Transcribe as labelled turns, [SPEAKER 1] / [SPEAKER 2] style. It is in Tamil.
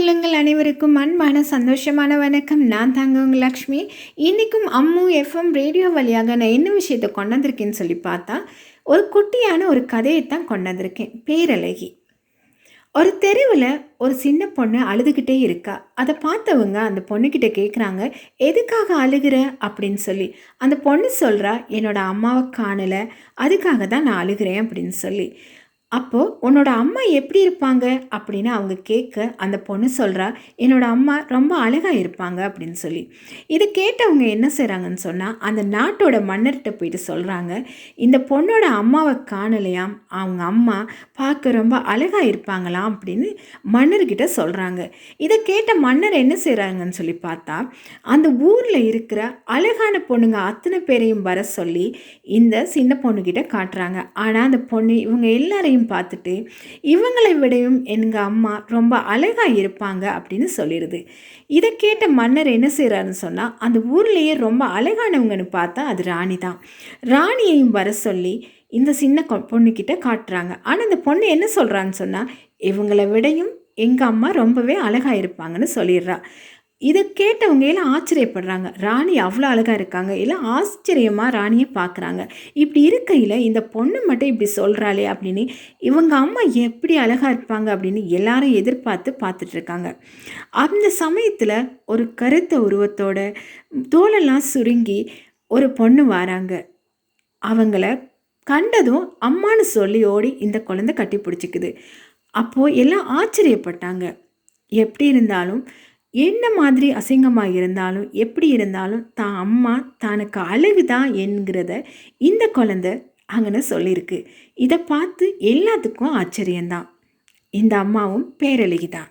[SPEAKER 1] உள்ளங்கள் அனைவருக்கும் அன்பான சந்தோஷமான வணக்கம். நான் தாங்க உங்கள் லக்ஷ்மி. இன்றைக்கும் அம்மு எஃப்எம் ரேடியோ வழியாக நான் என்ன விஷயத்தை கொண்டு வந்திருக்கேன்னு சொல்லி பார்த்தா, ஒரு குட்டியான ஒரு கதையை தான் கொண்டு வந்திருக்கேன். பேரழகி. ஒரு தெருவில் ஒரு சின்ன பொண்ணு அழுதுகிட்டே இருக்கா. அதை பார்த்தவங்க அந்த பொண்ணுக்கிட்ட கேட்குறாங்க, எதுக்காக அழுகிற அப்படின்னு சொல்லி. அந்த பொண்ணு சொல்கிறா, என்னோட அம்மாவை காணலை, அதுக்காக தான் நான் அழுகிறேன் அப்படின்னு சொல்லி. அப்போது உன்னோட அம்மா எப்படி இருப்பாங்க அப்படின்னு அவங்க கேட்க, அந்த பொண்ணு சொல்கிறா, என்னோட அம்மா ரொம்ப அழகாக இருப்பாங்க அப்படின்னு சொல்லி. இதை கேட்டவங்க என்ன செய்கிறாங்கன்னு சொன்னால், அந்த நாட்டோட மன்னர்கிட்ட போயிட்டு சொல்கிறாங்க, இந்த பொண்ணோட அம்மாவை காணலையாம், அவங்க அம்மா பார்க்க ரொம்ப அழகாக இருப்பாங்களாம் அப்படின்னு மன்னர்கிட்ட சொல்கிறாங்க. இதை கேட்ட மன்னர் என்ன செய்கிறாங்கன்னு சொல்லி பார்த்தா, அந்த ஊரில் இருக்கிற அழகான பொண்ணுங்க அத்தனை பேரையும் வர சொல்லி இந்த சின்ன பொண்ணுக்கிட்ட காட்டுறாங்க. ஆனால் அந்த பொண்ணு இவங்க எல்லாரையும் பார்த்துட்டு, இவங்களை விடையும் எங்கள் அம்மா ரொம்ப அழகாக இருப்பாங்க அப்படின்னு சொல்லிடுது. இதை கேட்ட மன்னர் என்ன செய்கிறாருன்னு சொன்னால், அந்த ஊர்லேயே ரொம்ப அழகானவங்கன்னு பார்த்தா அது ராணி தான். ராணியையும் வர சொல்லி இந்த சின்ன பொண்ணுக்கிட்ட காட்டுறாங்க. ஆனால் அந்த பொண்ணு என்ன சொல்கிறான்னு சொன்னால், இவங்களை விடையும் எங்கள் அம்மா ரொம்பவே அழகாக இருப்பாங்கன்னு சொல்லிடுறா. இதை கேட்டவங்க எல்லாம் ஆச்சரியப்படுறாங்க. ராணி அவ்வளோ அழகாக இருக்காங்க. எல்லாம் ஆச்சரியமாக ராணியை பார்க்குறாங்க. இப்படி இருக்கையில் இந்த பொண்ணு மட்டும் இப்படி சொல்கிறாளே அப்படின்னு, இவங்க அம்மா எப்படி அழகாக இருப்பாங்க அப்படின்னு எல்லாரும் எதிர்பார்த்து பார்த்துட்ருக்காங்க. அந்த சமயத்தில் ஒரு கருத்த உருவத்தோட தோலெல்லாம் சுருங்கி ஒரு பொண்ணு வராங்க. அவங்கள கண்டதும் அம்மானு சொல்லி ஓடி இந்த குழந்தை கட்டி பிடிச்சிக்குது. அப்போது எல்லாம் ஆச்சரியப்பட்டாங்க. எப்படி இருந்தாலும், என்ன மாதிரி அசிங்கமாக இருந்தாலும், எப்படி இருந்தாலும் தான் அம்மா தனக்கு அழகு தான் என்கிறத இந்த குழந்தை அங்கன்னு சொல்லியிருக்கு. இதை பார்த்து எல்லாத்துக்கும் ஆச்சரியந்தான். இந்த அம்மாவும் பேரழகி தான்.